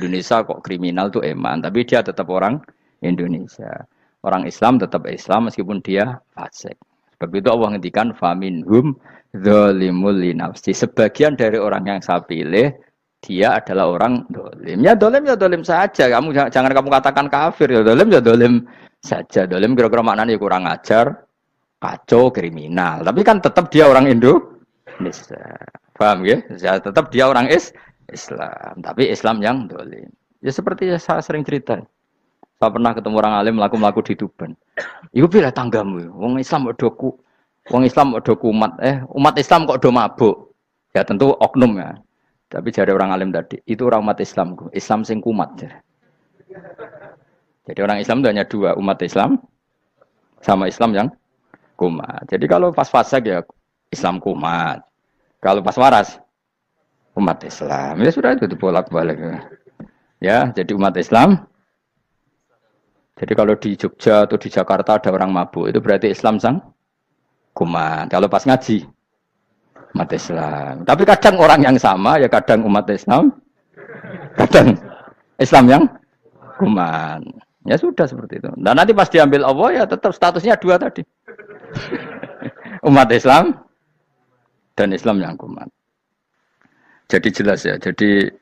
Indonesia kok kriminal tuh eman, tapi dia tetap orang Indonesia. Orang Islam tetap Islam meskipun dia fasik. Sebab itu Allah ngendikan faminhum zalimul linafsi. Sebagian dari orang yang saya pilih dia adalah orang dolim. Ya dolim saja. Kamu jangan kamu katakan kafir. Ya dolim saja. Dolim kira-kira maknanya kurang ajar, kacau, kriminal. Tapi kan tetap dia orang Indonesia. Paham ya? Ya tetap dia orang Islam. Tapi Islam yang dolim. Ya seperti saya sering cerita. Saya pernah ketemu orang alim melaku di Tuban. Iku pilih tanggamu. Wong Islam kok doku. Wong Islam kok doku umat. Umat Islam kok do mabuk. Ya tentu oknum ya. Tapi jadi orang alim tadi. Itu orang umat Islam. Islam sing kumat. Jadi orang Islam itu hanya dua. Umat Islam sama Islam yang kumat. Jadi kalau pas fasik ya Islam kumat. Kalau pas waras umat Islam. Ya sudah itu bolak-balik. Ya, jadi umat Islam. Jadi kalau di Jogja atau di Jakarta ada orang mabuk, itu berarti Islam sang kumat. Kalau pas ngaji, umat Islam. Tapi kadang orang yang sama, ya kadang umat Islam, kadang Islam yang kumat. Ya sudah seperti itu. Dan nanti pas diambil Allah, ya tetap statusnya dua tadi. Umat Islam dan Islam yang kumat. Jadi jelas ya. Jadi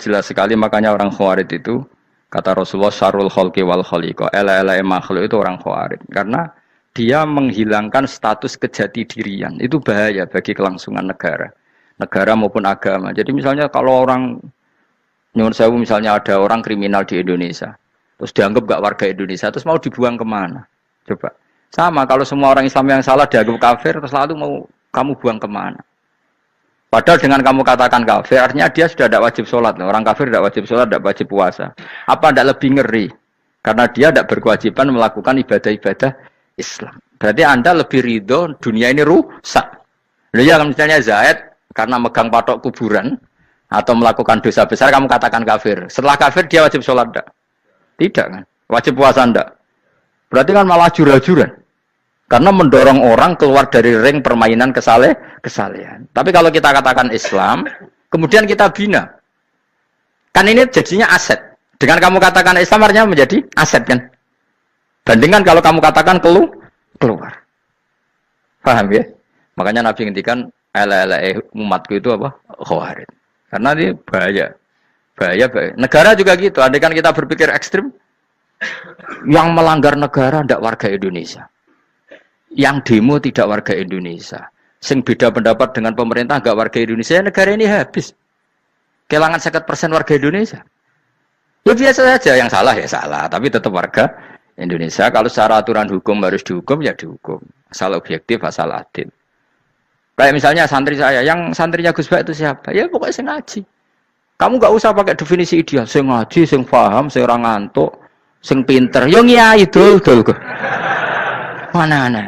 jelas sekali makanya orang Khawarij itu, kata Rasulullah syarrul khalqi wal khaliqa, ela-ela makhluk itu orang khawarij karena dia menghilangkan status kejati dirian. Itu bahaya bagi kelangsungan negara maupun agama. Jadi misalnya kalau orang nyuwun sewu misalnya ada orang kriminal di Indonesia, terus dianggap gak warga Indonesia, terus mau dibuang kemana? Coba. Sama kalau semua orang Islam yang salah dianggap kafir, terus lalu mau kamu buang kemana? Padahal dengan kamu katakan kafir, artinya dia sudah tidak wajib sholat. Orang kafir tidak wajib sholat, tidak wajib puasa. Apa tidak lebih ngeri? Karena dia tidak berkewajiban melakukan ibadah-ibadah Islam. Berarti Anda lebih ridho dunia ini rusak. Ya misalnya Zaid, karena megang patok kuburan, atau melakukan dosa besar, kamu katakan kafir. Setelah kafir, dia wajib sholat tidak? Tidak kan? Wajib puasa tidak? Berarti kan malah jura-juran. Karena mendorong orang keluar dari ring permainan kesalehan. Tapi kalau kita katakan Islam, kemudian kita bina. Kan ini jadinya aset. Dengan kamu katakan Islam artinya menjadi aset kan. Bandingkan kalau kamu katakan keluar. Paham ya? Makanya Nabi ngendikan umatku itu apa? Khawarij. Karena ini bahaya. Bahaya. Negara juga gitu. Andai kan kita berpikir ekstrim, yang melanggar negara tidak warga Indonesia. Yang demo tidak warga Indonesia. Sing beda pendapat dengan pemerintah enggak warga Indonesia, negara ini habis. Kehilangan 50% warga Indonesia. Ya biasa saja, yang salah ya salah, tapi tetap warga Indonesia. Kalau secara aturan hukum harus dihukum ya dihukum. Asal objektif, asal adil. Kayak misalnya santri saya, yang santrinya Gus Bak itu siapa? Ya pokoknya sing ngaji. Kamu enggak usah pakai definisi ideal, sing ngaji, sing paham, sing ora ngantuk, sing pinter. Yo ngiyai dul. Mana.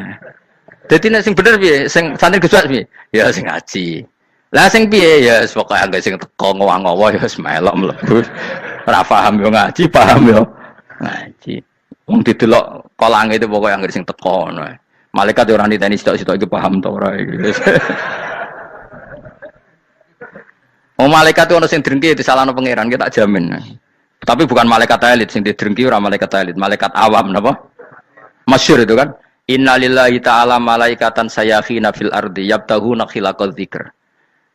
Jadi nek sing bener piye? Sing santri Gus Bak piye? Ya sing ngaji. Lah sing piye ya pokoke anggere sing teko ngowah-ngowah ya melok mlebu. Ora paham yo ngaji, paham yo ngaji. Wong didelok kolange itu pokoke anggere sing teko ngono. Malaikat yo ora niteni sitok-sitok iki paham ta ora iki. Malaikat itu ono sing drengki disalahno pangeran, kita tak jamin. Tapi bukan malaikat elit sing didrengki ora malaikat elit, malaikat awam napa? Masyhur itu kan. Innalillahi ta'ala malaikatan sayakhina fil ardi yabtahuna khilaqal dzikr.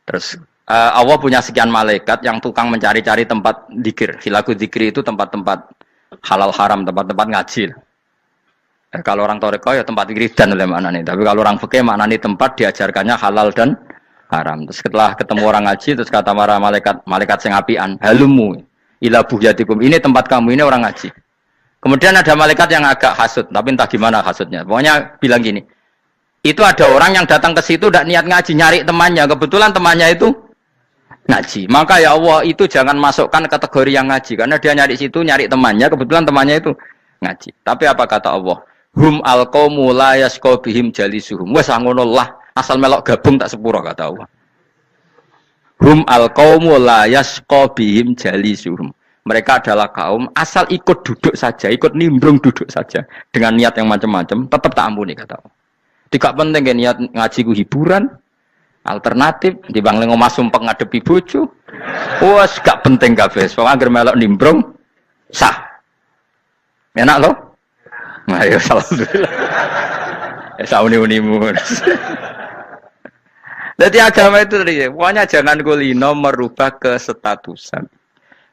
Terus Allah punya sekian malaikat yang tukang mencari-cari tempat dzikir. Khilaqul dzikri itu tempat-tempat halal haram, tempat-tempat ngaji. Kalau orang toreko ya tempat wiridan oleh maknanya. Tapi kalau orang fikih maknanya tempat diajarkannya halal dan haram. Terus setelah ketemu orang ngaji terus kata para malaikat sing apian, halumu ila buhyatikum. Ini tempat kamu, ini orang ngaji. Kemudian ada malaikat yang agak hasud, tapi entah gimana hasudnya. Pokoknya bilang gini, itu ada orang yang datang ke situ tidak niat ngaji, nyari temannya. Kebetulan temannya itu ngaji. Maka ya Allah itu jangan masukkan kategori yang ngaji, karena dia nyari situ, nyari temannya. Kebetulan temannya itu ngaji. Tapi apa kata Allah? Hum alqaumu la yasqa bihim jalisuhum. Wes ngono lah, asal melok gabung tak sepuro kata Allah. Hum alqaumu la yasqa bihim jalisuhum. Mereka adalah kaum asal ikut duduk saja, ikut nimbrung duduk saja dengan niat yang macam-macam, tetap tak ampuni kata Allah. Tidak penting niat ngaji ku hiburan, Alternatif di bang omah sumpek ngadepi bojo. Wes gak penting kabeh. Wong anggere melok nimbrung sah. Enak loh. Nah, ya alhamdulillah. Sauni-unimu. Jadi agama itu tadi, pokoknya jangan kulino merubah kestatusan.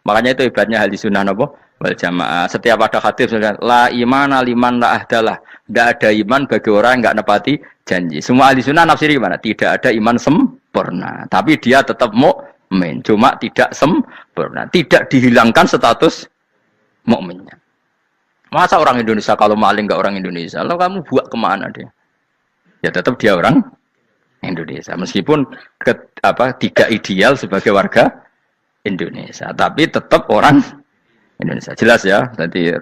Makanya itu hebatnya ahli sunnah apa? Wal jamaah. Setiap ada hadis la imana liman la ahdalah. Tidak ada iman bagi orang yang enggak nepati janji. Semua ahli sunnah nafsiri gimana? Tidak ada iman sempurna. Tapi dia tetap mukmin. Cuma tidak sempurna. Tidak dihilangkan status mukminnya. Masa orang Indonesia kalau maling enggak orang Indonesia? Lalu kamu buat kemana dia? Ya tetap dia orang Indonesia. Meskipun tidak ideal sebagai warga Indonesia, tapi tetap orang Indonesia. Jelas ya. Tadi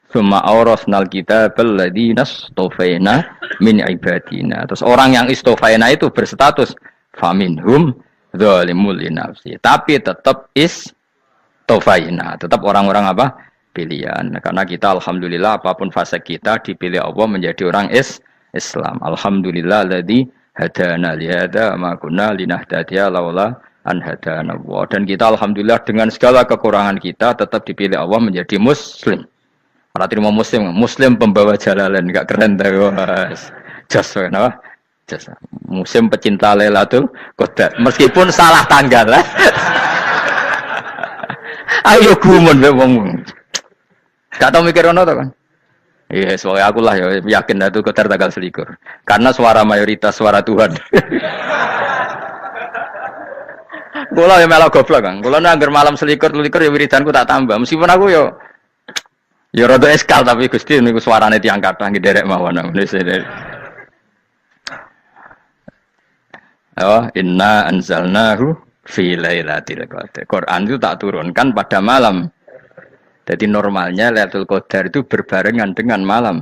summa awrasnal kitabal ladzina istofaina min ibadina. Terus orang yang istofaina itu berstatus faminhum zalimul linafsi. Tapi tetap istofaina, tetap orang-orang apa? Pilihan. Karena kita alhamdulillah apapun fase kita dipilih Allah menjadi orang Islam. Alhamdulillah alladzi hadana li hada ma kunna linahtadiya laula an hadana Allah. Dan kita alhamdulillah dengan segala kekurangan kita tetap dipilih Allah menjadi muslim. Ora terima muslim pembawa jalalan, enggak keren ta, Mas. Jas napa? Jas. Muslim pecinta Lailatul Qadar. Meskipun salah tanggal lah. Ayo gumun mbek wong. Gak tau mikir ono to kan? Iya, soalnya aku lah ya yakin Lailatul Qadar tanggal 21. Karena suara mayoritas suara Tuhan. Kula ya melok goblok kan. Kula nek anggar malam 21 ya wiridanku tak tambah. Meskipun aku ya rada eskal tapi Gusti niku suarane tiyang kathah nggih derek mawon. Oh, inna anzalnahu fi lailatul qadar. Quran itu tak turunkan pada malam. Jadi normalnya Lailatul Qadar itu berbarengan dengan malam.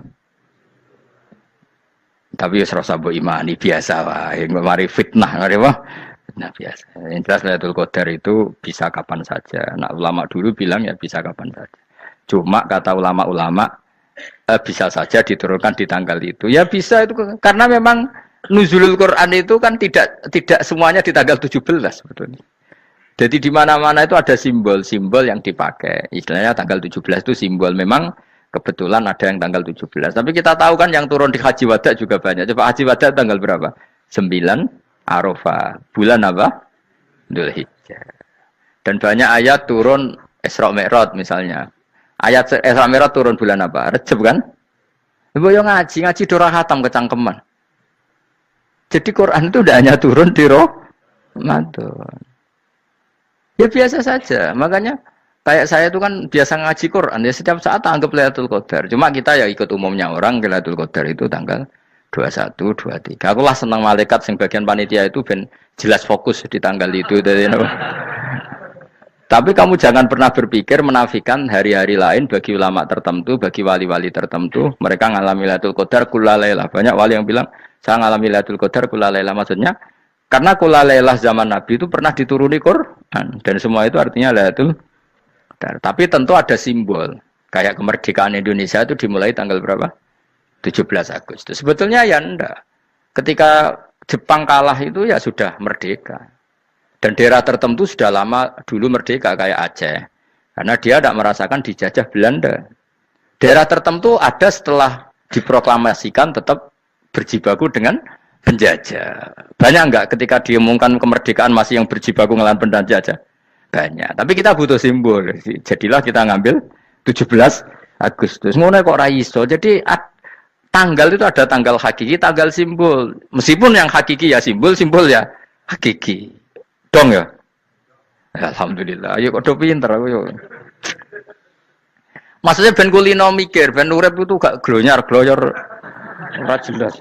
Tapi ya serasa mbok imani biasa wae, mari fitnah ngene wae. Nah biasa. Yang jelas Lailatul Qadar itu bisa kapan saja. Nah ulama dulu bilang ya bisa kapan saja. Cuma kata ulama-ulama bisa saja diturunkan di tanggal itu. Ya bisa itu karena memang nuzulul Quran itu kan tidak semuanya di tanggal 17 sebetulnya. Jadi di mana-mana itu ada simbol-simbol yang dipakai. Istilahnya tanggal 17 itu simbol. Memang kebetulan ada yang tanggal 17. Tapi kita tahu kan yang turun di Haji Wada juga banyak. Coba Haji Wada tanggal berapa? 9 Arafah. Bulan apa? Dzulhijjah. Dan banyak ayat turun Isra Mi'raj misalnya. Ayat Isra Mi'raj turun bulan apa? Rejab kan? Ibu yang ngaji dorah khatam kecangkeman. Jadi Quran itu tidak hanya turun di Ramadan. Ya biasa saja. Makanya kayak saya itu kan biasa ngaji Quran. Ya setiap saat anggap Lailatul Qadar. Cuma kita ya ikut umumnya orang Lailatul Qadar itu tanggal 21, 23. Aku lah senang malaikat yang bagian panitia itu ben jelas fokus di tanggal itu. Tapi kamu jangan pernah berpikir menafikan hari-hari lain bagi ulama tertentu, bagi wali-wali tertentu. Mereka ngalami Lailatul Qadar kullailah. Banyak wali yang bilang, saya ngalami Lailatul Qadar kullailah. Maksudnya, karena kullailah zaman Nabi itu pernah dituruni Quran. Dan semua itu artinya Lailatul Qadar. Tapi tentu ada simbol. Kayak kemerdekaan Indonesia itu dimulai tanggal berapa? 17 Agustus. Sebetulnya ya enggak. Ketika Jepang kalah itu ya sudah merdeka. Dan daerah tertentu sudah lama dulu merdeka kayak Aceh. Karena dia tidak merasakan dijajah Belanda. Daerah tertentu ada setelah diproklamasikan tetap berjibaku dengan penjajah. Banyak enggak ketika diumumkan kemerdekaan masih yang berjibaku ngelawan penjajah? Banyak. Tapi kita butuh simbol. Jadilah kita ngambil 17 Agustus. Ngono kok ra iso. Jadi tanggal itu ada tanggal hakiki, tanggal simbol. Meskipun yang hakiki ya simbol ya hakiki. Dong ya? Alhamdulillah. Ayo kok pinter aku yo. Maksudnya ben kulino mikir, ben urip itu gak gloyor ora jelas.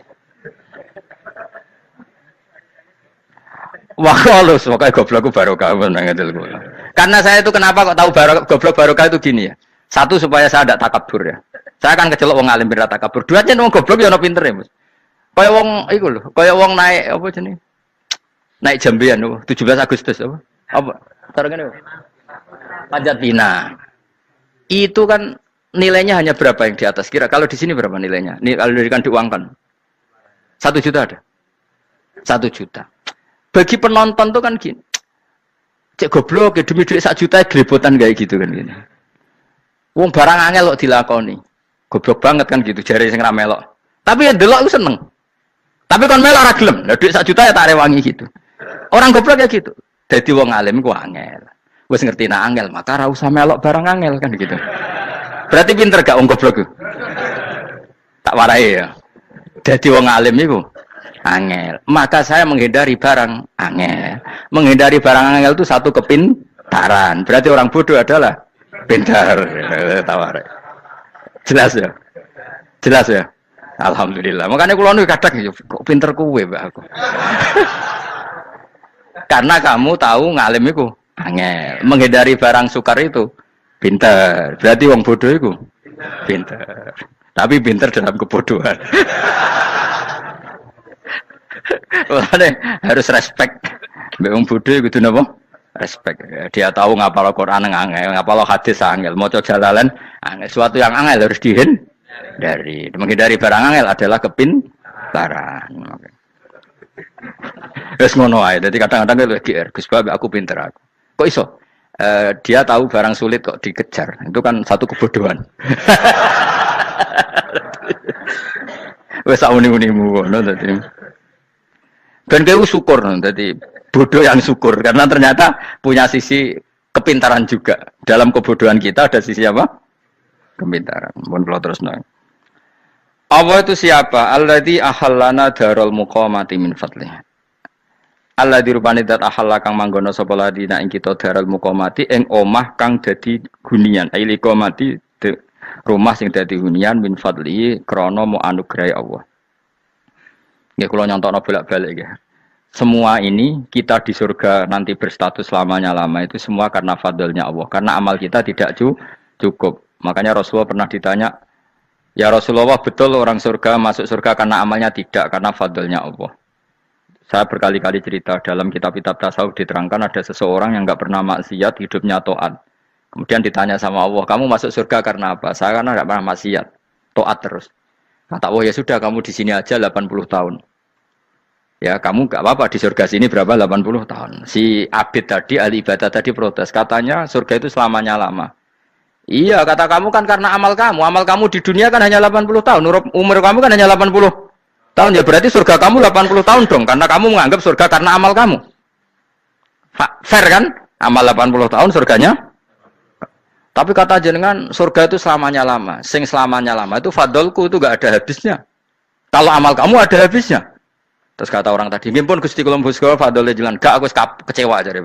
Wah, halus, makanya goblokku barokah menangatil kula. Karena saya itu kenapa kok tahu goblok barokah itu gini ya. Satu supaya saya tidak takabur ya. Saya akan kecelok wong alim berat takabur. Dua aja wong goblok ya ono pinter ya, Mas. Kaya wong iku lho, kaya wong naik apa jenenge? Naik jambian 17 Agustus apa? Apa? Tarengane. Panjat Pinang. Itu kan nilainya hanya berapa yang di atas kira? Kalau di sini berapa nilainya? Kalau diberikan diuangkan. 1 juta ada. 1 juta. Bagi penonton tuh kan gini. Cek goblok ya demi duit 1 juta grebotan kayak gitu kan gini. Wong barang angel kok dilakoni. Goblok banget kan gitu jare sing ra melok. Tapi ya delok aku seneng. Tapi kon melok ora gelem. Lah duit 1 juta ya tak rewangi gitu. Orang goblok ya gitu. Dadi wong alim ku angel. Wis ngerti nak angel, maka ora usah melok barang angel kan gitu. Berarti pinter gak wong goblok ku? Tak warai ya. Dadi wong alim iku angel. Maka saya menghindari barang angel. Menghindari barang angel itu satu kepintaran. Berarti orang bodoh adalah pintar. Tawar. Jelas ya? Jelas ya? Alhamdulillah. Makanya kula nu kadang kok pinter kowe, Mbak aku. Karena kamu tahu ngalim iku angel. Menghindari barang sukar itu pintar. Berarti wong bodoh iku pintar. Tapi pintar dalam kebodohan. Harus respect. Mbak wong bodoh kudu napa? Respect. Dia tahu ngapal Quran angel, ngapal hadis angel, maca jalalan angel. Suatu yang angel harus dihindari. Menghindari barang angel adalah kepintaran. Wes ngono ae. Dadi kadang-kadang lho GR, Gus Bab aku pinter aku. Kok iso? Dia tahu barang sulit kok dikejar. Itu kan satu kebodohan. Wes uni-unimu ngono dadi. Ben kowe syukur dadi bodoh yang syukur karena ternyata punya sisi kepintaran juga. Dalam kebodohan kita ada sisi apa? Kepintaran. Mohon kula terusno. Allah itu siapa? Alladzi ahallana darul muqamati min fadlih. Alladzi rupane dat ahalla kang manggono sapa ladina ing kita darul muqamati ing omah kang dadi hunian. Aili qamati rumah sing dadi hunian min fadli krana mu anugrahe Allah. Nggih kula nyontokno bolak-balik nggih. Semua ini kita di surga nanti berstatus lamanya-lama itu semua karena fadlnya Allah. Karena amal kita tidak cukup. Makanya Rasulullah pernah ditanya, "Ya Rasulullah, betul orang surga masuk surga karena amalnya tidak karena fadlnya Allah?" Saya berkali-kali cerita dalam kitab-kitab tasawuf diterangkan ada seseorang yang enggak pernah maksiat, hidupnya taat. Kemudian ditanya sama Allah, "Kamu masuk surga karena apa?" "Saya karena enggak pernah maksiat, taat terus." Kata Allah, "Ya sudah, kamu di sini aja 80 tahun." Ya, kamu gak apa-apa di surga sini berapa? 80 tahun. Si Abid tadi, ahli ibadah tadi protes. Katanya surga itu selamanya lama. Iya, kata kamu kan karena amal kamu. Amal kamu di dunia kan hanya 80 tahun. Umur kamu kan hanya 80 tahun. Ya berarti surga kamu 80 tahun dong. Karena kamu menganggap surga karena amal kamu. Fair kan? Amal 80 tahun surganya. Tapi kata jenengan surga itu selamanya lama. Sing selamanya lama itu fadolku itu gak ada habisnya. Kalau amal kamu ada habisnya. Terus kata orang tadi, "Ngimpun Gusti kula mbusga fadhole jalan." Gak, aku kecewa jare.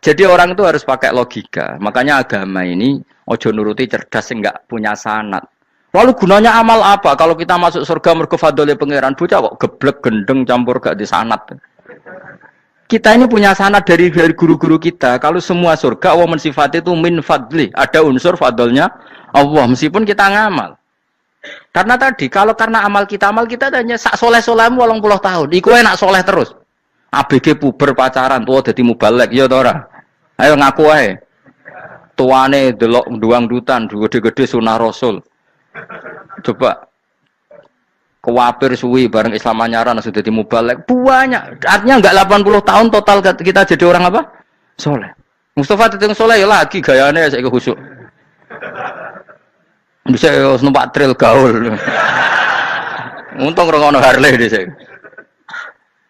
Jadi orang itu harus pakai logika. Makanya agama ini ojo nuruti cerdas sing enggak punya sanad. Lalu gunanya amal apa kalau kita masuk surga mergo fadhole pangeran? Bocah kok geblek gendeng campur gak di sanad. Kita ini punya sanad dari guru-guru kita. Kalau semua surga Allah mensifati itu min fadli, ada unsur fadlnya Allah meskipun kita ngamal. Karena tadi, kalau karena amal kita hanya sak soleh-solehmu 80 tahun. Iku enak soleh terus. ABG puber pacaran, tua dadi mubalek, ya ora. Ayo ngaku ae. Tuane delok duang dutan, gede-gede sunah Rasul. Coba kewapir suwi bareng Islam anyaran sudah dadi mubalek. Banyak. Artinya enggak 80 tahun total kita jadi orang apa? Soleh. Mustafa teteng soleh ya lagi gayane saiki khusuk. Bisa numpak trail gaul. Untung rengono Harley dhisik.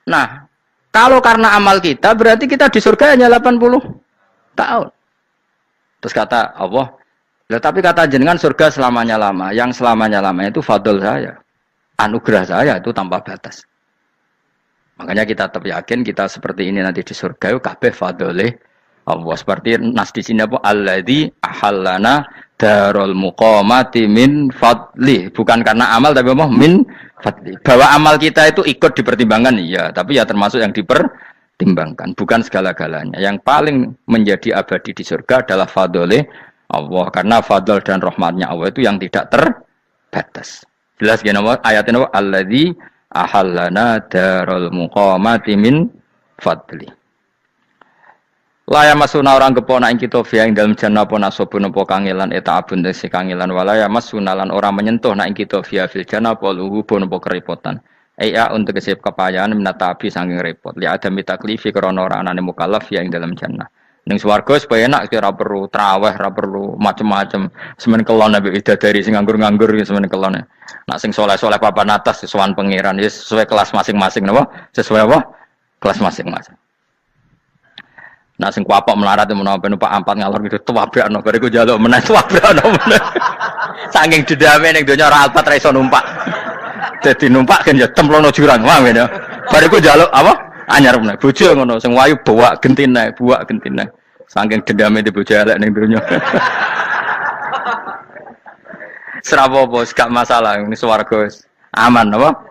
Nah, kalau karena amal kita berarti kita di surga hanya 80 tahun. Terus kata Allah, tapi kata jenengan surga selamanya lama. Yang selamanya lama itu fadl saya. Anugerah saya itu tanpa batas. Makanya kita tetap yakin kita seperti ini nanti di surga kabeh fadlih Allah. Seperti nas di sini apa? Alladzi ahallana darul muqamati min fadli. Bukan karena amal tapi apa? Min fadli. Bahwa amal kita itu ikut dipertimbangkan, iya. Tapi ya termasuk yang dipertimbangkan. Bukan segala-galanya. Yang paling menjadi abadi di surga adalah fadlih Allah. Karena fadl dan rahmatnya Allah itu yang tidak terbatas. Jelas gini ayatnya apa? Alladzi ahallana darul muqamati min fadli. Laya masuna orang kepona ing kita via ing dalam jannah pona sobun apa kangelan eta abun desi kangelan walaya masuna lan orang menyentuh nak ing kita via fil jannah apa luhubun apa kerepotan untuk kesip kepayahan minatabi saking repot. Li ada mitaklifi krana ora anane mukallaf ya ing dalam jannah. Ning swarga supaya enak ora perlu traweh, ora perlu macem-macem. Semen kelon ambek widadari sing nganggur-nganggur semen kelon. Nak sing saleh-saleh papan atas sowan pangeran ya sesuai kelas masing-masing napa? Sesuai apa? Kelas masing-masing. Nah sing kuapok melarat menawa numpak ampat ngalor gitu tuwabrakno bariku njaluk meneh tuwabrakno meneh. Saking dendame ning donya ora alpat ra iso numpak. Dadi numpak kan ya templono jurang wae ya. Bariku njaluk apa? Anyar meneh. Bojo ngono sing wayu bawa gentine, buak gentine. Saking dendame di bojo elek ning donya. Serapopo gak masalah ini swarga aman apa?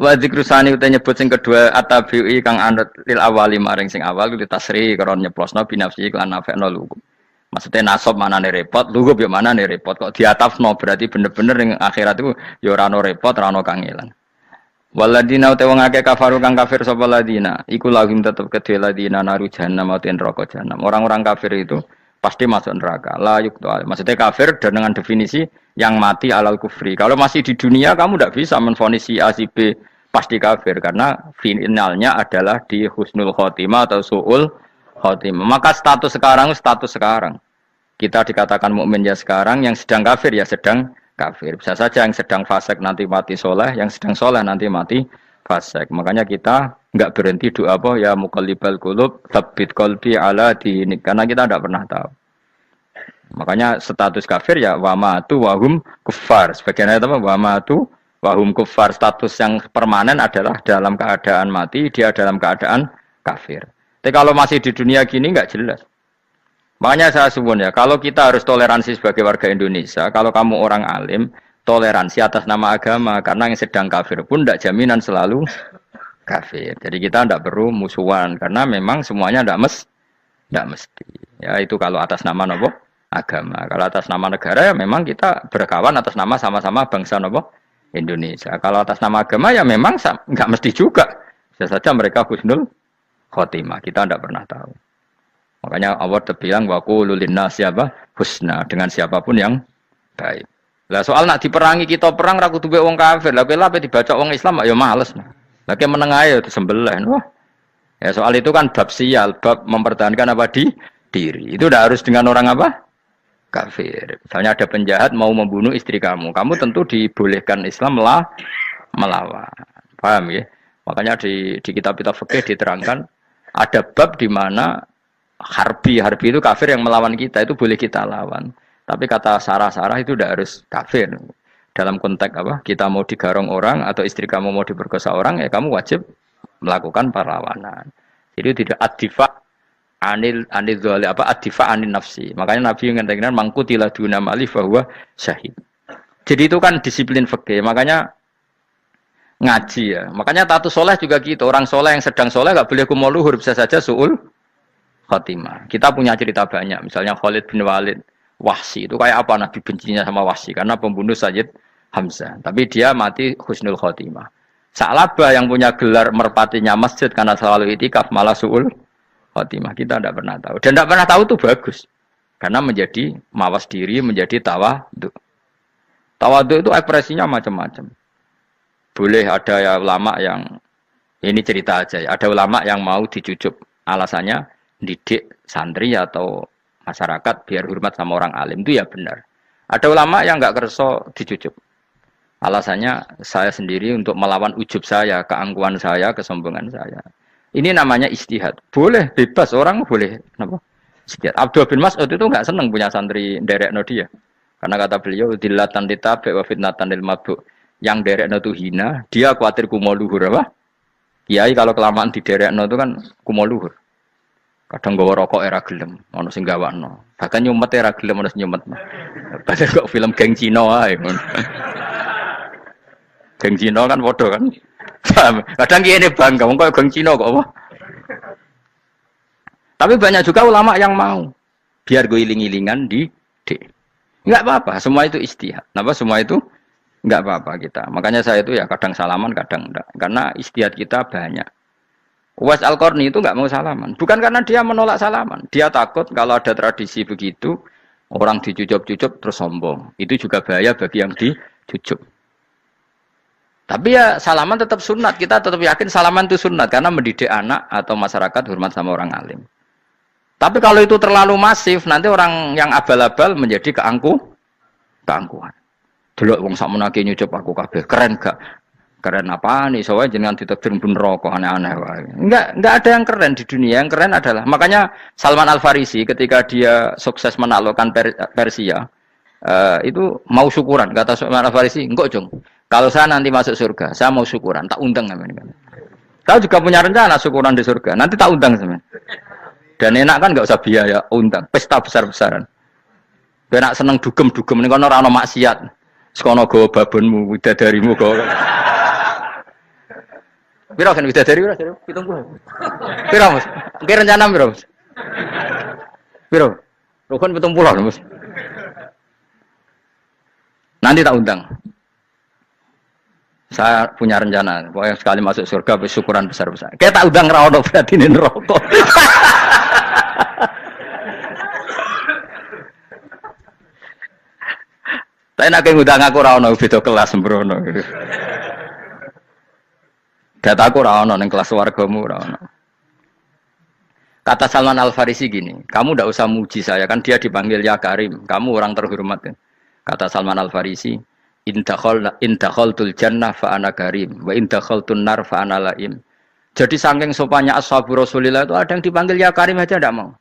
Wa dzikrusani uta nyebut sing kedua atabi'i kang anut lil awali maring sing awal kuwi tasri karo nyeplosno binafsi lan nafekno lugu. Maksudnya nasab manane repot, lugu yo manane repot kok diatafno berarti bener-bener ning akhirat itu ya ora ono repot, ora ono kangelan. Waladina uta wong akeh kafaru kang kafir sapa ladina, iku lagim tetep kedhe ladina naru jahannam mauten neraka jahannam. Orang-orang kafir itu pasti masuk neraka. La yuktu. Maksudnya kafir dengan definisi yang mati alal kufri. Kalau masih di dunia kamu tidak bisa menvonis si A si B pasti kafir karena finalnya adalah di husnul khotimah atau su'ul khotimah. Maka status sekarang. Kita dikatakan mukmin ya sekarang, yang sedang kafir ya sedang kafir. Bisa saja yang sedang fasik nanti mati soleh, yang sedang soleh nanti mati fasik. Makanya kita enggak berhenti doa apa ya muqallibal qulub tsabbit qalbi ala dinik karena kita tidak pernah tahu. Makanya status kafir ya wa matu wa hum kuffar. Sebagian ayat apa wa matu wahum kufar, status yang permanen adalah dalam keadaan mati, dia dalam keadaan kafir. Tapi kalau masih di dunia gini nggak jelas. Makanya saya suwun ya, kalau kita harus toleransi sebagai warga Indonesia, kalau kamu orang alim, toleransi atas nama agama, karena yang sedang kafir pun tidak jaminan selalu kafir. Jadi kita tidak perlu musuhan, karena memang semuanya tidak mesti. Ya itu kalau atas nama nopo agama. Kalau atas nama negara ya memang kita berkawan atas nama sama-sama bangsa nopo Indonesia. Kalau atas nama agama ya memang nggak mesti juga. Bisa saja mereka husnul khotimah. Kita tidak pernah tahu. Makanya Allah terbilang wa qulu linnas siapa husna dengan siapapun yang baik. Lah soal nak diperangi kita perang ra kudu wong kafir. Lah kowe dibaca wong Islam ya males. Lah ke meneng ae disembelih. Wah. Ya soal itu kan bab sial, bab mempertahankan apa di diri. Itu udah harus dengan orang apa? Kafir. Misalnya ada penjahat mau membunuh istri kamu tentu dibolehkan Islam melawan. Paham ya? Makanya di kitab-kitab fikih diterangkan ada bab di mana harbi itu kafir yang melawan kita itu boleh kita lawan. Tapi kata sarah itu tidak harus kafir. Dalam konteks apa? Kita mau digarong orang atau istri kamu mau diperkosa orang ya kamu wajib melakukan perlawanan. Jadi tidak adifa anil dzali apa adifa anil nafsi. Makanya Nabi mengatakan mangkutila duna mali bahwa syahid. Jadi itu kan disiplin fikih. Makanya ngaji ya. Makanya tatus soleh juga gitu. Orang soleh yang sedang soleh enggak boleh kumul luhur, bisa saja suul khotimah. Kita punya cerita banyak. Misalnya Khalid bin Walid, Wahsy itu kayak apa Nabi bencinya sama Wahsy karena pembunuh Sayyid Hamzah. Tapi dia mati husnul khotimah. Sa'labah yang punya gelar merpatinya masjid karena selalu itikaf malah suul khotimah. Kita tidak pernah tahu. Dan tidak pernah tahu itu bagus. Karena menjadi mawas diri, menjadi tawadhu. Tawadhu itu ekspresinya macam-macam. Boleh ada ya ulama yang, ini cerita aja ya, ada ulama yang mau dicucup. Alasannya didik santri atau masyarakat biar hormat sama orang alim. Itu ya benar. Ada ulama yang nggak kerso dicucup. Alasannya saya sendiri untuk melawan ujub saya, keangkuhan saya, kesombongan saya. Ini namanya istihad. Boleh, bebas. Orang boleh. Kenapa? Istihad. Abdul bin Mas'ud itu nggak senang punya santri derekno dia. Karena kata beliau, dilatan ditabe wa fitnatan lil mabuk. Yang derekno itu hina, dia khawatir kumo luhur. Apa? Kiai kalau kelamaan di derekno itu kan kumo luhur. Kadang gawa rokok era gelem, ono sing gawakno. Bahkan nyumet era gelem ono sing nyumet. Padahal kok film geng Cina ae. Geng Cina kan padha kan. Kadang kiye ne bangga wong kok geng Cina kok apa. Tapi banyak juga ulama yang mau biar gue iling-ilingan di enggak apa-apa, semua itu istihad. Napa semua itu enggak apa-apa kita. Makanya saya itu ya kadang salaman, kadang enggak. Karena istihad kita banyak. Uwais Al-Qarni itu enggak mau salaman. Bukan karena dia menolak salaman. Dia takut kalau ada tradisi begitu, orang dicucup-cucup terus sombong. Itu juga bahaya bagi yang dicucup. Tapi ya salaman tetap sunat. Kita tetap yakin salaman itu sunat karena mendidik anak atau masyarakat hormat sama orang alim. Tapi kalau itu terlalu masif, nanti orang yang abal-abal menjadi keangkuhan. Delok wong sakmenake nyucup aku kabeh, keren gak? Keren apa nih? Soalnya jenengan ditakdir pun rokok aneh-aneh wae. Enggak ada yang keren di dunia. Yang keren adalah makanya Salman Al Farisi ketika dia sukses menaklukkan Persia, itu mau syukuran. Kata Salman Al Farisi, enggak Jong. Kalau saya nanti masuk surga, saya mau syukuran, tak undang namanya. Kau juga punya rencana syukuran di surga, nanti tak undang sama. Dan enak kan nggak usah biaya, undang, pesta besar-besaran. Enak seneng dugem-dugem ini kono ora ono maksiat. Sekono go babonmu, widadarimu go. Piro kan widadari ora, 70. Piro Mas? Ki rencana piro Mas? Piro? Rukun 70 Mas. Nanti tak undang. Saya punya rencana, pokoknya sekali masuk surga bersyukuran besar-besar. Kayak tak udang ra ono berarti ning neraka. Tapi nek ngundang aku ra ono beda kelas sembrono. Dataku ra ono ning kelas wargamu ra ono. Kata Salman Al Farisi gini, kamu ndak usah muji saya kan dia dipanggil ya Karim, kamu orang terhormat. Kata Salman Al Farisi, in dakhaltul jannah fa ana karim wa in dakhaltun nar fa ana laim. Jadi saking sopannya ashabu Rasulillah itu ada yang dipanggil ya karim aja enggak mau.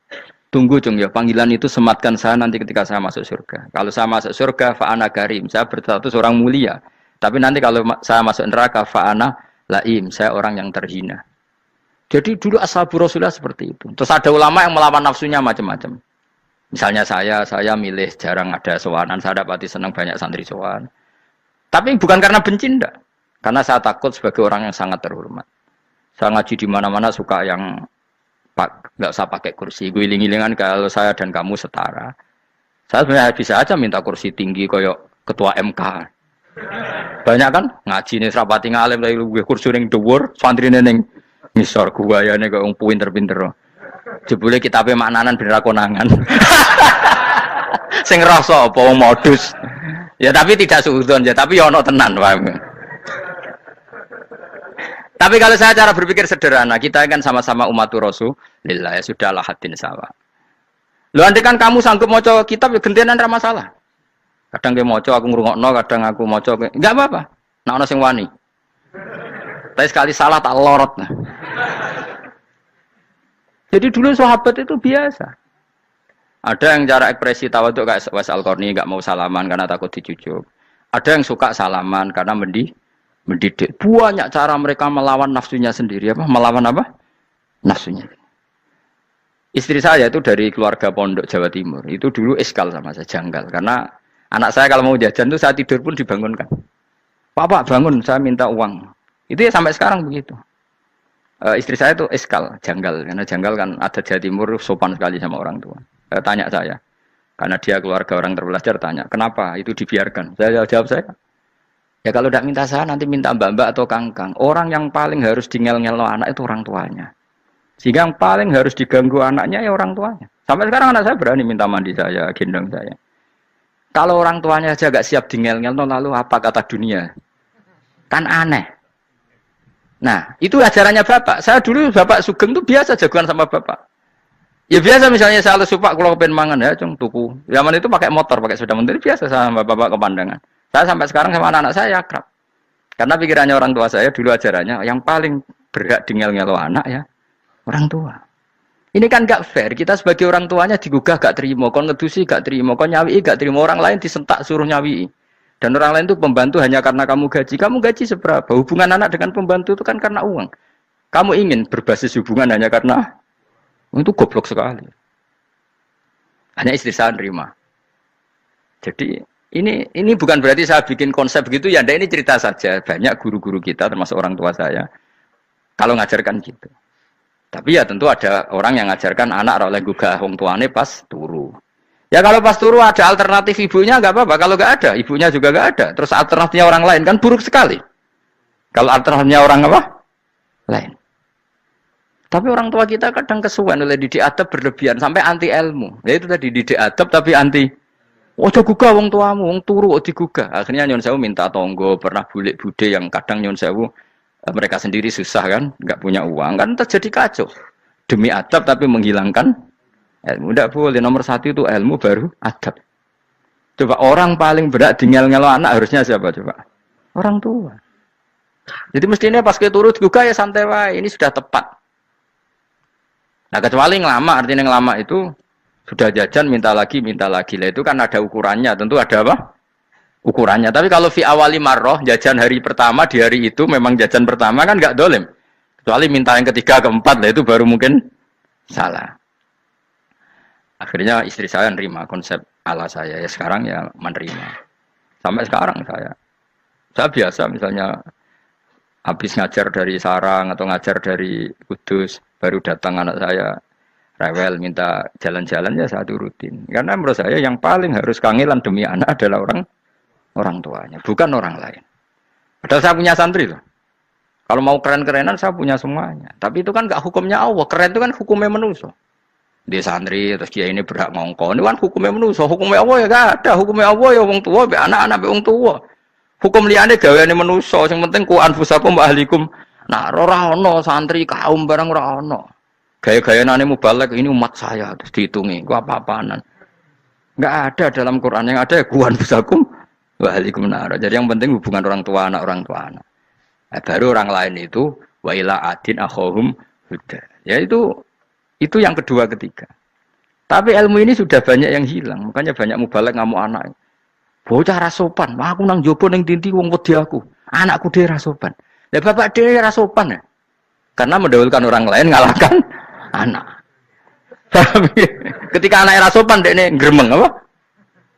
Tunggu Cung ya, panggilan itu sematkan saya nanti ketika saya masuk surga. Kalau saya masuk surga fa ana karim, saya berstatus orang mulia. Tapi nanti kalau saya masuk neraka fa ana laim, saya orang yang terhina. Jadi dulu ashabu Rasulillah seperti itu. Terus ada ulama yang melawan nafsunya macam-macam. Misalnya saya milih jarang ada sowanan, saya dapati senang banyak santri sowan. Tapi bukan karena benci enggak. Karena saya takut sebagai orang yang sangat terhormat. Saya ngaji di mana-mana suka yang enggak usah pakai kursi. Guling-gilingan kalau saya dan kamu setara. Saya sebenarnya bisa aja minta kursi tinggi koyok ketua MK. Banyak kan ngaji nih serapati ngalim dari gue kursi ning dhuwur, santrine ning ngisor guayane kok wong pinter-pinter. Jebule kitabe maknanan bener konangan. Sing rasa apa wong modus. Ya tapi tidak suudzon ya, tapi ya ono tenan, paham. Tapi kalau saya cara berpikir sederhana, kita kan sama-sama umatur Rasulillah, ya sudahlah hadin sawa. Lho andai kan kamu sanggup maca kitab ya gentenan ra masalah. Kadang ke maca aku ngrungokno, kadang aku maca enggak apa-apa. Nek ana sing wani. Tapi sekali salah tak lorot. Nah. Jadi dulu sahabat itu biasa. Ada yang cara ekspresi tawaduk kayak Wais Al-Qarni enggak mau salaman karena takut dicucuk. Ada yang suka salaman karena mendidik. Banyak cara mereka melawan nafsunya sendiri apa? Melawan apa? Nafsunya. Istri saya itu dari keluarga pondok Jawa Timur. Itu dulu eskal sama saya, janggal karena anak saya kalau mau jajan itu saya tidur pun dibangunkan. Pak bangun, saya minta uang. Itu ya sampai sekarang begitu. Istri saya itu eskal, janggal karena janggal kan ada Jawa Timur sopan sekali sama orang tua. Tanya saya, karena dia keluarga orang terpelajar tanya, kenapa itu dibiarkan? Saya jawab saya, ya kalau tidak minta saya nanti minta mbak-mbak atau kangkang. Orang yang paling harus ngel-ngelo anak itu orang tuanya. Sehingga yang paling harus diganggu anaknya ya orang tuanya. Sampai sekarang anak saya berani minta mandi saya, gendong saya. Kalau orang tuanya aja gak siap ngel-ngelo, lalu apa kata dunia? Kan aneh. Nah, itu ajarannya bapak. Saya dulu bapak Sugeng itu biasa jagoan sama bapak. Ya biasa misalnya saya supak kalau kepen mangan ya, cung tuku. Zaman itu pakai motor, pakai sepeda motor biasa sama bapak kepandangan. Saya sampai sekarang sama anak-anak saya akrab. Karena pikirannya orang tua saya dulu ajarannya yang paling berhak ngel-ngelo anak ya orang tua. Ini kan gak fair. Kita sebagai orang tuanya digugah gak terima, kon ngedusi gak terima, kon nyawi gak terima, orang lain disentak suruh nyawi. Dan orang lain itu pembantu hanya karena kamu gaji. Kamu gaji seberapa? Hubungan anak dengan pembantu itu kan karena uang. Kamu ingin berbasis hubungan hanya karena itu goblok sekali. Hanya istri saya nerima. Jadi ini bukan berarti saya bikin konsep begitu ya. Ini cerita saja. Banyak guru-guru kita termasuk orang tua saya kalau ngajarkan gitu. Tapi ya tentu ada orang yang ngajarkan anak oleh gugah wong tuane pas turu. Ya kalau pas turu ada alternatif ibunya nggak apa-apa. Kalau nggak ada ibunya juga nggak ada. Terus alternatifnya orang lain kan buruk sekali. Kalau alternatifnya orang apa? Lain. Tapi orang tua kita kadang kesuwen oleh didik adab berlebihan sampai anti ilmu. Ya itu tadi didik adab tapi anti Ojo gugah wong tuamu, wong turu kok digugah. Akhirnya Nyun Sewu minta tonggo, pernah bulik bude yang kadang Nyun Sewu mereka sendiri susah kan, nggak punya uang kan terjadi kacau. Demi adab tapi menghilangkan ilmu. Tidak boleh, nomor satu itu ilmu baru adab. Coba orang paling berat di ngel-ngelo anak harusnya siapa coba? Orang tua. Jadi mestinya pas kita turut digugah ya santai wae, ini sudah tepat. Nah kecuali ngelama, artinya ngelama itu sudah jajan minta lagi lah itu kan ada ukurannya, tentu ada apa? Ukurannya. Tapi kalau fi awali marroh jajan hari pertama di hari itu memang jajan pertama kan nggak dolim. Kecuali minta yang ketiga keempat lah itu baru mungkin salah. Akhirnya istri saya nerima konsep ala saya ya sekarang ya menerima. Sampai sekarang saya biasa misalnya habis ngajar dari Sarang atau ngajar dari Kudus baru datang anak saya rewel minta jalan-jalan ya saya turutin. Karena menurut saya yang paling harus kangelan demi anak adalah orang tuanya, bukan orang lain. Padahal saya punya santri loh. Kalau mau keren-kerenan saya punya semuanya. Tapi itu kan gak hukumnya Allah. Keren itu kan hukumnya manusia. Dia santri terus dia ini berhak ngongkon. Ini kan hukumnya manusia. Hukumnya Allah ya gak ada. Hukumnya Allah ya wong tua, be anak-anak be wong tua. Hukum liyane gaweane manusia. Yang penting ku anfusakum wa ahlikum. Nah, ora ono santri kaum barang ora ono. Gaya-gaya nane mubalek ini umat saya terus dihitungi ku apa-apaanan. Enggak ada dalam Quran, yang ada ya kuan fusakum wa ahlikum nar. Jadi yang penting hubungan orang tua anak. Nah, baru orang lain itu wa ila adin akhahum huda. Ya itu yang kedua ketiga. Tapi ilmu ini sudah banyak yang hilang, makanya banyak mubalek ngamuk anak. Bocah rasopan, wah aku nang jopo ning tinti wong wedi aku. Anakku dhewe rasopan. Lah bapak dhewe rasopan ya. Karena mendahulukan orang lain ngalahkan anak. Ketika anaknya sopan dekne gremeng apa?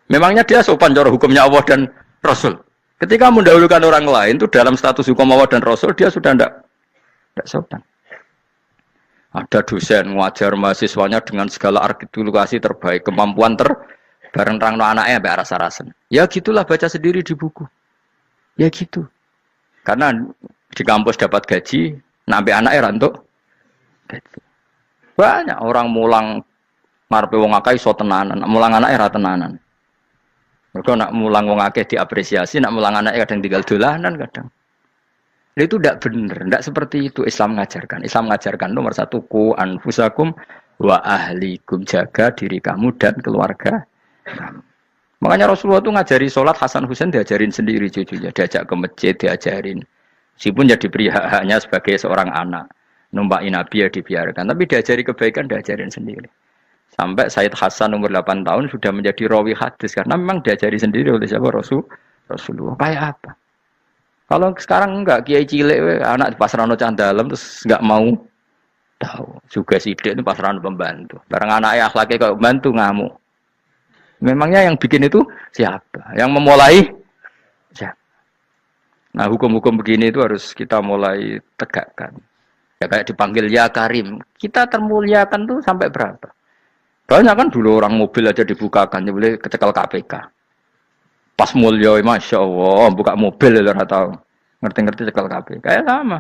Memangnya dia sopan cara hukumnya Allah dan Rasul. Ketika mendahulukan orang lain itu dalam status hukum Allah dan Rasul dia sudah tidak sopan. Ada dosen ngajar mahasiswanya dengan segala artikulasi terbaik, kemampuan bareng terangno anaknya mbek rasa-rasen. Ya gitulah baca sendiri di buku. Ya gitu. Karena di kampus dapat gaji, nabe anaknya rantuk gaji. Banyak orang mulang marpe wong akeh iso tenanan, mulang anake ra tenanan. Mergo nak mulang wong akeh diapresiasi, nak mulang anake kadang tinggal dolanan kadang. Itu tidak benar, tidak seperti itu Islam mengajarkan. Islam mengajarkan nomor satu ku anfusakum wa ahlikum, jaga diri kamu dan keluarga kamu. Makanya Rasulullah itu ngajari sholat Hasan Husain diajarin sendiri cucunya, diajak ke masjid diajarin. Meskipun jadi beri hak-haknya sebagai seorang anak. Numpakin Nabi ya dibiarkan, tapi diajari kebaikan diajarin sendiri. Sampai Said Hasan umur 8 tahun sudah menjadi rawi hadis karena memang diajari sendiri oleh siapa Rasulullah. Kayak apa? Kalau sekarang enggak kiai cilik anak di pasrano candalem terus enggak mau tahu. Juga sidik itu pasrano pembantu. Barang anaknya akhlaknya kok bantu ngamuk. Memangnya yang bikin itu siapa? Yang memulai siapa? Nah, hukum-hukum begini itu harus kita mulai tegakkan. Ya kayak dipanggil ya Karim. Kita termuliakan tuh sampai berapa? Banyak kan dulu orang mobil aja dibukakan, ya boleh kecekel KPK. Pas mulia, masya Allah, buka mobil ya tahu. Ngerti-ngerti cekel KPK. Kayak sama.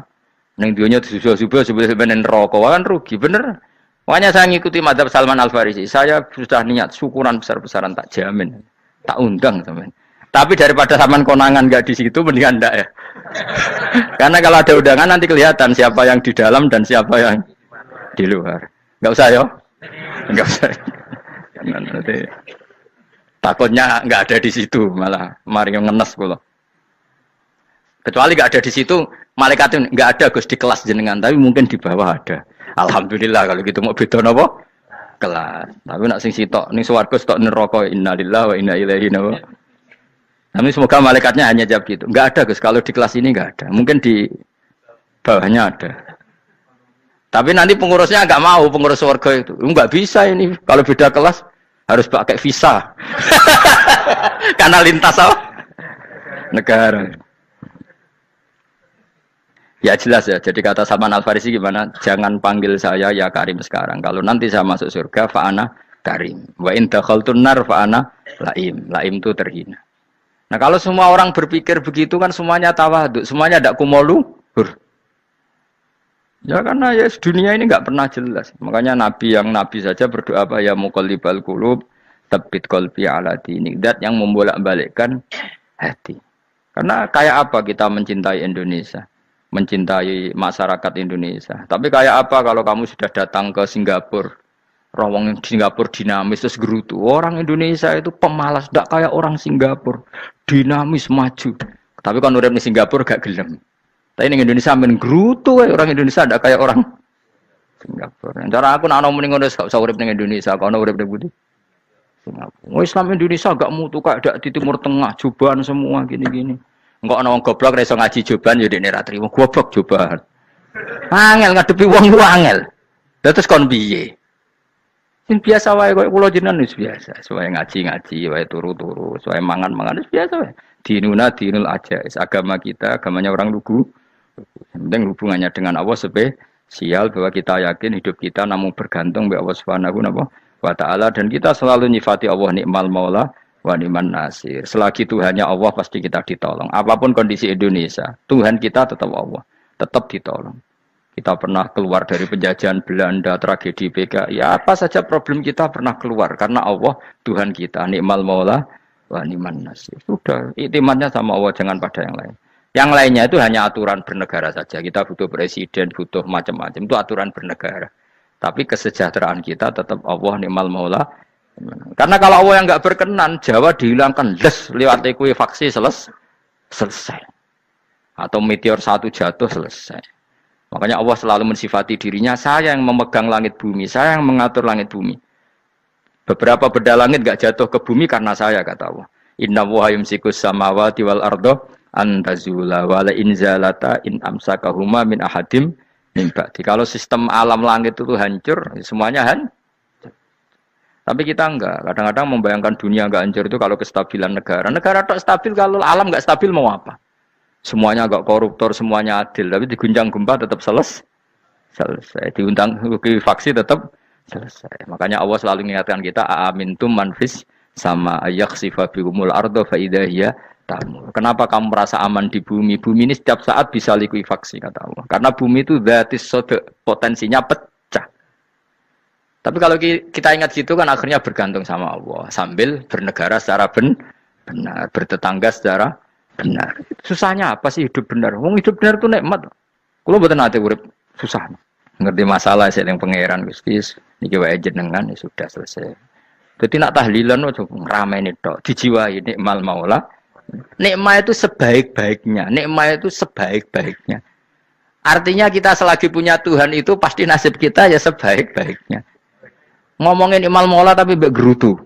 Neng dionya disusul-susul sebenarnya rokok kan rugi, bener. Makanya saya ngikuti madhab Salman Al Farisi. Saya sudah niat syukuran besar-besaran tak jamin, tak undang teman. Tapi daripada Salman konangan nggak di situ, mendingan enggak ya. Karena kalau ada undangan nanti kelihatan siapa yang di dalam dan siapa yang di luar. Enggak usah ya. Enggak usah. Nanti takutnya enggak ada di situ malah mari ngenes kula. Kecuali enggak ada di situ, malaikat itu enggak ada Gus di kelas jenengan, tapi mungkin di bawah ada. Alhamdulillah kalau gitu mau beda napa? Kelas. Tapi nak sing sitok ning swarga sitok neraka innalillahi wa inna ilaihi raji'un. Tapi semoga malaikatnya hanya jawab gitu. Enggak ada Gus, kalau di kelas ini enggak ada. Mungkin di bawahnya ada. Tapi nanti pengurusnya enggak mau, pengurus warga itu. Enggak bisa ini, kalau beda kelas harus pakai visa. Karena lintas apa? Negara. Ya jelas ya, jadi kata Salman Al Farisi gimana? Jangan panggil saya ya Karim sekarang. Kalau nanti saya masuk surga, fa'ana Karim. Wa in dakhaltun nar fa'ana Laim. Laim itu terhina. Nah kalau semua orang berpikir begitu kan semuanya tawadhu, semuanya tidak kumoluhur. Ya karena ya dunia ini nggak pernah jelas. Makanya Nabi yang Nabi saja berdoa apa ya muqallibal qulub, Tsabbit qalbi ala dinik. Dat yang membolak-balikkan hati. Karena kayak apa kita mencintai Indonesia, mencintai masyarakat Indonesia. Tapi kayak apa kalau kamu sudah datang ke Singapura, rawang Singapura dinamis terus gerutu. Orang Indonesia itu pemalas, tidak kayak orang Singapura, dinamis maju. Tapi kalau urip di Singapura gak gelem. Tapi di Indonesia men gerutu, orang Indonesia tidak kayak orang Singapura. Cara aku nak ngomong ngono gak usah urip ning Indonesia, kono urip ning Budi. Singapura. Islam Indonesia gak mutu kayak ada di Timur Tengah, jubahan semua gini-gini. Enggak ana wong goblok iso ngaji jubahan ya dekne ra trimo. Goblok jubahan. Angel ngadepi wong lu angel. Lah terus kon piye? Sing biasa wae koyo kula jenengan wis biasa. Suwe ngaji-ngaji wae turu-turu, suwe mangan-mangan wis biasa wae. Dinuna dinul ajais. Agama kita, agamanya orang lugu. Yang penting hubungannya dengan Allah spesial bahwa kita yakin hidup kita namun bergantung kepada Allah Subhanahu wa ta'ala dan kita selalu nyifati Allah nikmal maula wa ni'man nasir. Selagi Tuhannya Allah pasti kita ditolong. Apapun kondisi Indonesia, Tuhan kita tetap Allah, tetap ditolong. Kita pernah keluar dari penjajahan Belanda, tragedi PKI, ya apa saja problem kita pernah keluar karena Allah Tuhan kita, nikmal maula wa ni'man nasir. Sudah, iktimatnya sama Allah, jangan pada yang lain. Yang lainnya itu hanya aturan bernegara saja. Kita butuh presiden, butuh macam-macam, itu aturan bernegara. Tapi kesejahteraan kita tetap Allah nikmal maula. Karena kalau Allah yang enggak berkenan, Jawa dihilangkan lewat ekuifaksi selesai. Atau meteor satu jatuh selesai. Makanya Allah selalu mensifati dirinya, saya yang memegang langit bumi, saya yang mengatur langit bumi. Beberapa benda langit enggak jatuh ke bumi karena saya, kata Allah. Inna wa yumsikus samawati wal ardo antazula wala inzalata in amsakahuma min ahadim. Kalau sistem alam langit itu hancur, semuanya tapi kita enggak. Kadang-kadang membayangkan dunia enggak hancur itu kalau kestabilan negara. Negara tak stabil, kalau alam enggak stabil mau apa? Semuanya enggak koruptor, semuanya adil. Tapi diguncang gempa tetap selesai. Diundang faksi tetap selesai. Makanya Allah selalu mengingatkan kita, aamintum manfis sama ayaksifa bikumul ardo faidahiyah tamu. Kenapa kamu merasa aman di bumi? Bumi ini setiap saat bisa likuifaksi, kata Allah. Karena bumi itu dzatis sodok, potensinya pecah. Tapi kalau kita ingat gitu kan akhirnya bergantung sama Allah. Sambil bernegara secara benar, bertetangga secara benar. Susahnya apa sih hidup benar? Wong hidup benar itu nikmat. Kalau mboten nate urip susah. Ngerti masalah seling pangeran Gusti, niki wae jenengan ya sudah selesai. Jadi nak tahlilan ojo ramai tok, dijiwai nikmal maula. Nikmat itu sebaik-baiknya. Nikmat itu sebaik-baiknya. Artinya kita selagi punya Tuhan itu pasti nasib kita ya sebaik-baiknya. Ngomongin imal mola tapi mbek gerutu.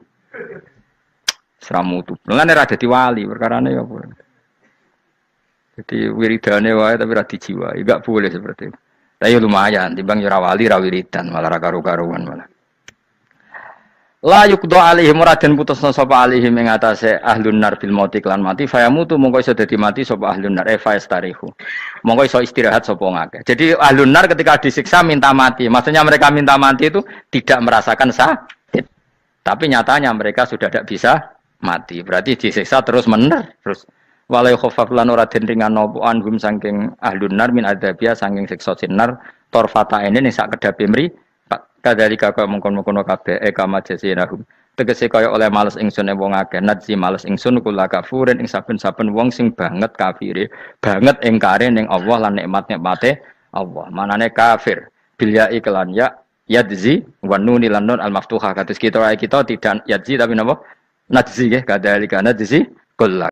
Seramutu. Lan ora dadi wali perkarane ya apa. Jadi wiridane wae tapi ora dijiwai, enggak boleh seperti itu. Tapi lumayan timbang ora wali ra wiridan malah ra karo-karuan malah. La yuqdo alaihim muradan putusna sapa alaihim ing atase ahlun nar bil mauti lan mati fayamutu mongko iso dadi mati sapa ahlun nar fayastarihu. Mongko iso istirahat sapa ngakeh. Jadi ahlun nar ketika disiksa minta mati. Maksudnya mereka minta mati itu tidak merasakan sakit. Tapi nyatanya mereka sudah tidak bisa mati. Berarti disiksa terus terus walai khafaf lan ora den ringan napa anhum saking ahlun nar min adzabia saking siksa sinar torfata ini ning sak kedape mri. Kadalika kaya mengkon-mengkono kabeh kama jasinahum tegese kaya oleh males ingsun wong akeh nadzi males ingsun kula kafurin ing saben-saben wong sing banget kafire banget ingkare ning Allah lan nikmat-nikmate Allah manane kafir bil ya iklan ya yadzi wa nunil nun al maftuhah kados kita tidak yadzi tapi napa nadzi nggih kadalika nadzi kula